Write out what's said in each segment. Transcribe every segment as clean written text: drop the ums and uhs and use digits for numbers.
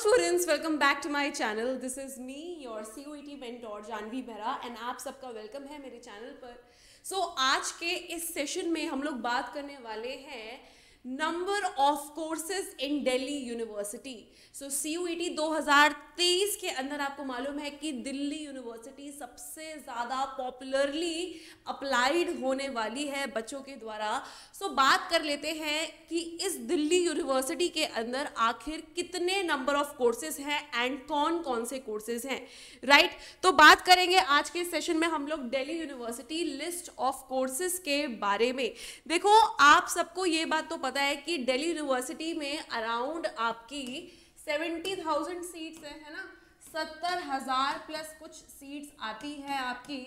students, welcome back to my channel. This is me, your COET mentor Janvi Behera and आप सबका welcome है मेरे channel पर. आज के इस सेशन में हम लोग बात करने वाले हैं number of courses in Delhi university. COET 2023 के अंदर आपको मालूम है कि दिल्ली यूनिवर्सिटी सबसे ज़्यादा पॉपुलरली अप्लाइड होने वाली है बच्चों के द्वारा. बात कर लेते हैं कि इस दिल्ली यूनिवर्सिटी के अंदर आखिर कितने नंबर ऑफ कोर्सेज हैं एंड कौन कौन से कोर्सेज हैं, राइट. तो बात करेंगे आज के सेशन में हम लोग Delhi university list of courses के बारे में. देखो, आप सबको ये बात तो पता है कि दिल्ली यूनिवर्सिटी में अराउंड आपकी 70,000 सीट्स है ना, 70,000 प्लस कुछ सीट्स आती है आपकी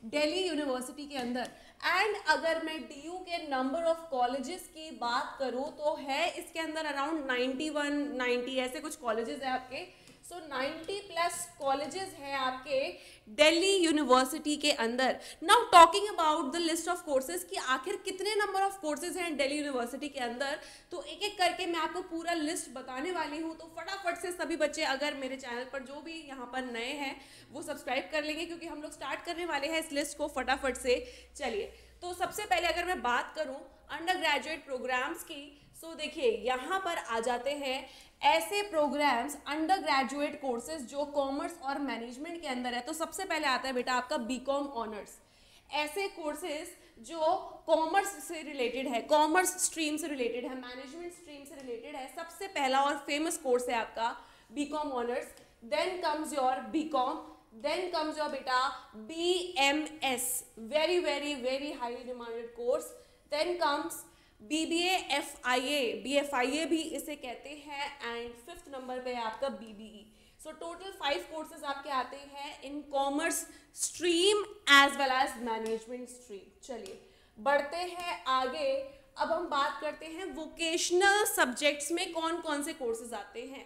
दिल्ली यूनिवर्सिटी के अंदर. एंड अगर मैं DU के नंबर ऑफ कॉलेजेस की बात करूं तो है इसके अंदर अराउंड 91, 90 ऐसे कुछ कॉलेजेस है आपके. 90 प्लस कॉलेजेस हैं आपके दिल्ली यूनिवर्सिटी के अंदर. Now talking about the list of courses कि आखिर कितने नंबर ऑफ कोर्सेज हैं दिल्ली यूनिवर्सिटी के अंदर, तो एक एक करके मैं आपको पूरा लिस्ट बताने वाली हूँ. तो फटाफट से सभी बच्चे अगर मेरे चैनल पर जो भी यहाँ पर नए हैं वो सब्सक्राइब कर लेंगे, क्योंकि हम लोग स्टार्ट करने वाले हैं इस लिस्ट को फटाफट से. चलिए, तो सबसे पहले अगर मैं बात करूँ अंडर ग्रेजुएट प्रोग्राम्स की, देखिए यहाँ पर आ जाते हैं ऐसे प्रोग्राम्स अंडर ग्रेजुएट कोर्सेज जो कॉमर्स और मैनेजमेंट के अंदर है. तो सबसे पहले आता है बेटा आपका BCom ऑनर्स. ऐसे कोर्सेज जो कॉमर्स से रिलेटेड है, कॉमर्स स्ट्रीम से रिलेटेड है, मैनेजमेंट स्ट्रीम से रिलेटेड है, सबसे पहला और फेमस कोर्स है आपका BCom honours. Then comes your BCom, then comes your बेटा BMS, very very very highly demanded course. Then comes BBA FIA, BFIA भी इसे कहते हैं. एंड 5th नंबर पे है आपका BBE. टोटल 5 कोर्सेज आपके आते हैं in commerce stream as well as management stream. चलिए बढ़ते हैं आगे. अब हम बात करते हैं वोकेशनल सब्जेक्ट्स में कौन कौन से कोर्सेज आते हैं.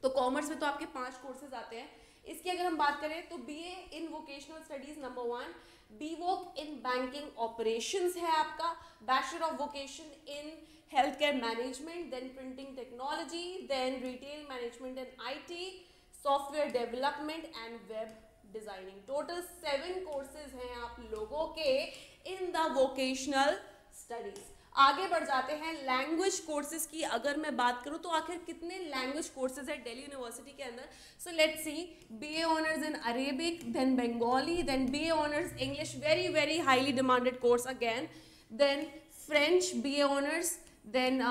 तो कॉमर्स में तो आपके 5 कोर्सेज आते हैं. इसकी अगर हम बात करें तो BA in vocational studies number 1, BVoc in banking operations है आपका, bachelor of vocation in health care management, then printing technology, then retail management and IT, software development and web designing. Total 7 courses हैं आप लोगों के in the vocational studies. आगे बढ़ जाते हैं लैंग्वेज कोर्सेज की अगर मैं बात करूं तो आखिर कितने लैंग्वेज कोर्सेज है दिल्ली यूनिवर्सिटी के अंदर. Let's see, BA honours in Arabic, then Bengali, then BA honours English, very very highly demanded course again. Then French BA honours, then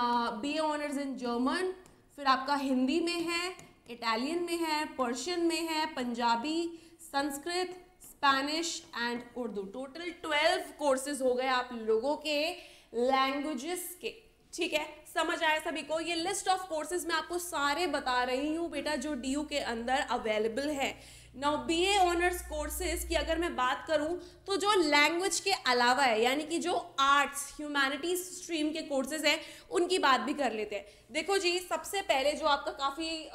BA honours in German, फिर आपका हिंदी में है, इटालियन में है, पर्शियन में है, Punjabi, Sanskrit, Spanish and Urdu. Total 12 courses हो गए आप लोगों के लैंग्वेजेस के. ठीक है, समझ आया सभी को. ये लिस्ट ऑफ कोर्सेज मैं आपको सारे बता रही हूँ बेटा जो DU के अंदर अवेलेबल है. नाउ BA ऑनर्स कोर्सेज की अगर मैं बात करूं तो जो लैंग्वेज के अलावा है, यानी कि जो आर्ट्स ह्यूमैनिटीज स्ट्रीम के कोर्सेज हैं उनकी बात भी कर लेते हैं. देखो जी, सबसे पहले जो आपका काफ़ी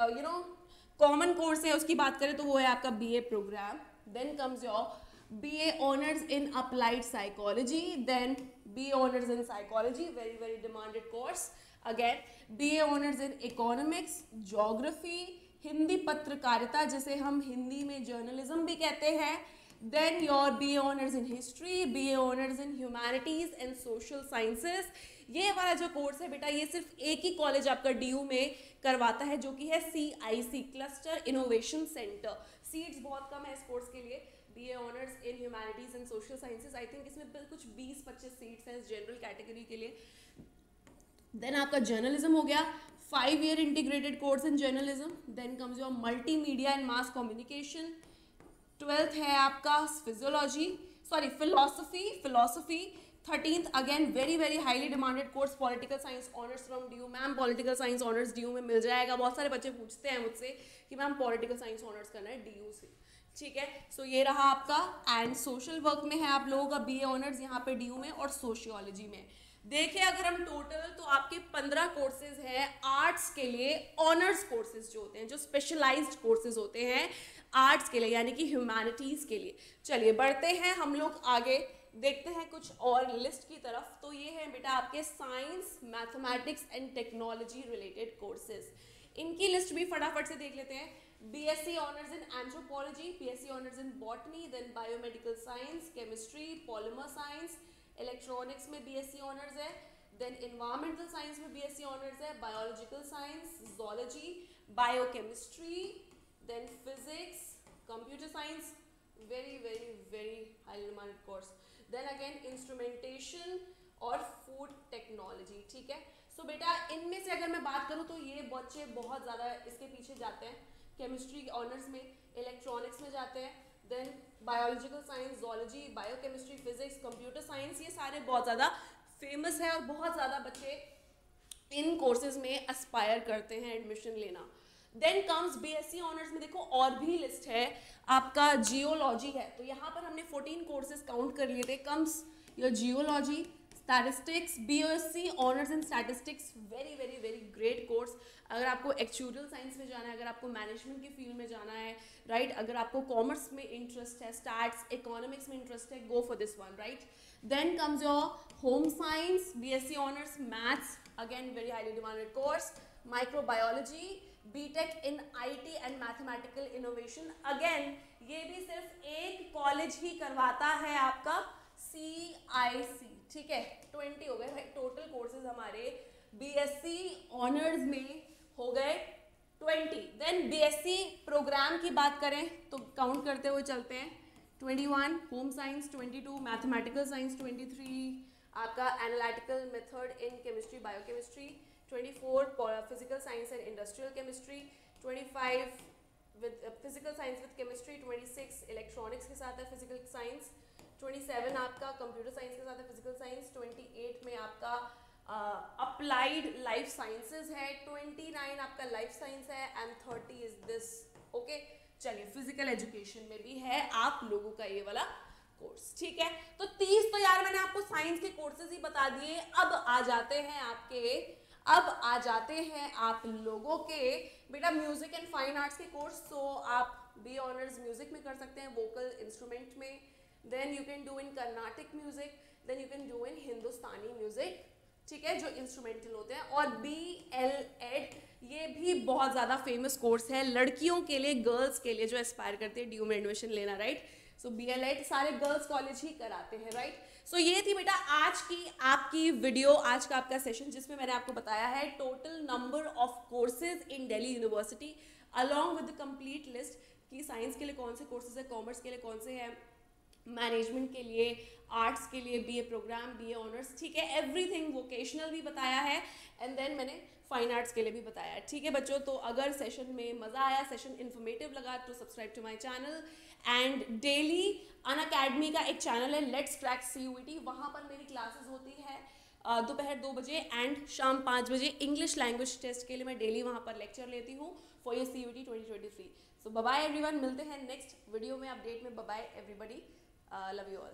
कॉमन कोर्स है उसकी बात करें तो वो है आपका BA programme. Then comes your BA honours in applied psychology, then BA honours in psychology, very very demanded course. Again BA honours in economics, geography, Hindi पत्रकारिता जिसे हम हिंदी में जर्नलिज्म भी कहते हैं. Then your BA honours in history, BA honours in humanities and social sciences. ये वाला जो कोर्स है बेटा ये सिर्फ एक ही कॉलेज आपका DU में करवाता है जो कि है CIC, cluster innovation centre. Seats बहुत कम है इस कोर्स के लिए. BA honours in humanities and social sciences, I think इसमें कुछ 20-25 सीट्स हैं इस जनरल कैटेगरी के लिए. देन आपका जर्नलिज्म हो गया, 5 year integrated course in journalism. Then comes your multimedia and mass communication. 12th है आपका philosophy. 13th again very very highly demanded course political science honours from DU. Ma'am political science honours DU में मिल जाएगा. बहुत सारे बच्चे पूछते हैं मुझसे कि मैम पॉलिटिकल साइंस ऑनर्स करना है DU से. ठीक है, ये रहा आपका. एंड सोशल वर्क में है आप लोगों का BA ऑनर्स यहाँ पे DU में, और सोशियोलॉजी में. देखिए अगर हम टोटल तो आपके 15 कोर्सेज हैं आर्ट्स के लिए. ऑनर्स कोर्सेज जो होते हैं, जो स्पेशलाइज्ड कोर्सेज होते हैं आर्ट्स के लिए, यानी कि ह्यूमैनिटीज़ के लिए. चलिए बढ़ते हैं हम लोग आगे, देखते हैं कुछ और लिस्ट की तरफ. तो ये है बेटा आपके science, mathematics and technology related courses. इनकी लिस्ट भी फटाफट से देख लेते हैं। BSc honours in anthropology, BSc honours in botany, then biomedical science, chemistry, polymer science, electronics में BSc ऑनर्स है, देन इन्वायरमेंटल साइंस में BSc ऑनर्स है, biological science, zoology, biochemistry, then physics, computer science, very very very highly demanded course, then again instrumentation और food technology. ठीक है, सो बेटा इनमें से अगर मैं बात करूँ तो ये बच्चे बहुत ज़्यादा इसके पीछे जाते हैं। केमिस्ट्री ऑनर्स में, इलेक्ट्रॉनिक्स में जाते हैं, then biological science, zoology, biochemistry, physics, computer science, ये सारे बहुत ज़्यादा फेमस है और बहुत ज़्यादा बच्चे इन कोर्सेज में एस्पायर करते हैं एडमिशन लेना। देन कम्स BSc ऑनर्स में, देखो और भी लिस्ट है आपका। जियोलॉजी है, तो यहाँ पर हमने 14 कोर्सेज काउंट कर लिए थे। Comes your geology, statistics, BSc honours in statistics, very very very great course. अगर आपको एक्चुरियल साइंस में जाना है, अगर आपको मैनेजमेंट की फील्ड में जाना है, राइट, अगर आपको कॉमर्स में इंटरेस्ट है, स्टैट्स, इकोनॉमिक्स में इंटरेस्ट है, go for this one, right. Then comes your home science, BSc honours maths, again very highly demanded course, microbiology, BTech in IT and mathematical innovation, again ये भी सिर्फ एक college ही करवाता है, आपका CIC। ठीक है, 20 हो गए भाई टोटल कोर्सेज हमारे BSc ऑनर्स में हो गए 20। देन BSc प्रोग्राम की बात करें तो काउंट करते हुए चलते हैं, 21 होम साइंस, 22 मैथमेटिकल साइंस, 23 आपका analytical method in chemistry biochemistry, 24 physical science and industrial chemistry, 25 with physical science with chemistry, 26 electronics के साथ है फिजिकल साइंस, 27 आपका कंप्यूटर साइंस के साथ है फिजिकल साइंस, 28 में आपका अप्लाइड लाइफ साइंसेज है, 29 आपका लाइफ साइंस है एंड 30 इज दिस। ओके, चलिए फिजिकल एजुकेशन में भी है आप लोगों का ये वाला कोर्स। ठीक है, तो 30 तो यार मैंने आपको साइंस के कोर्सेज ही बता दिए। अब आ जाते हैं आप लोगों के बेटा म्यूजिक एंड फाइन आर्ट्स के कोर्स। तो आप बी ऑनर्स म्यूजिक में कर सकते हैं, वोकल इंस्ट्रूमेंट में, then you can do in Carnatic music, then you can do in Hindustani music, ठीक है, जो इंस्ट्रूमेंटल होते हैं। और BLEd ये भी बहुत ज़्यादा फेमस कोर्स है लड़कियों के लिए, गर्ल्स के लिए जो एस्पायर करते हैं DU में एडमिशन लेना, राइट। सो BLEd सारे गर्ल्स कॉलेज ही कराते हैं, राइट। सो ये थी बेटा आज की आपकी वीडियो, आज का आपका सेशन, जिसमें मैंने आपको बताया है total number of courses in Delhi university along with the complete list कि साइंस के लिए कौन से कोर्सेज है, कॉमर्स के लिए कौन से हैं, मैनेजमेंट के लिए, आर्ट्स के लिए BA प्रोग्राम, BA ऑनर्स, ठीक है, एवरीथिंग, वोकेशनल भी बताया है एंड देन मैंने फाइन आर्ट्स के लिए भी बताया है। ठीक है बच्चों, तो अगर सेशन में मज़ा आया, सेशन इन्फॉर्मेटिव लगा तो subscribe to my channel and daily Unacademy का एक चैनल है लेट्स क्रैक CUET, वहाँ पर मेरी क्लासेस होती है दोपहर 2 बजे एंड शाम 5 बजे। इंग्लिश लैंग्वेज टेस्ट के लिए मैं डेली वहाँ पर लेक्चर लेती हूँ for your CUET 2023। So bye bye everyone, मिलते हैं नेक्स्ट वीडियो में अपडेट में। Bye bye everybody, love you all.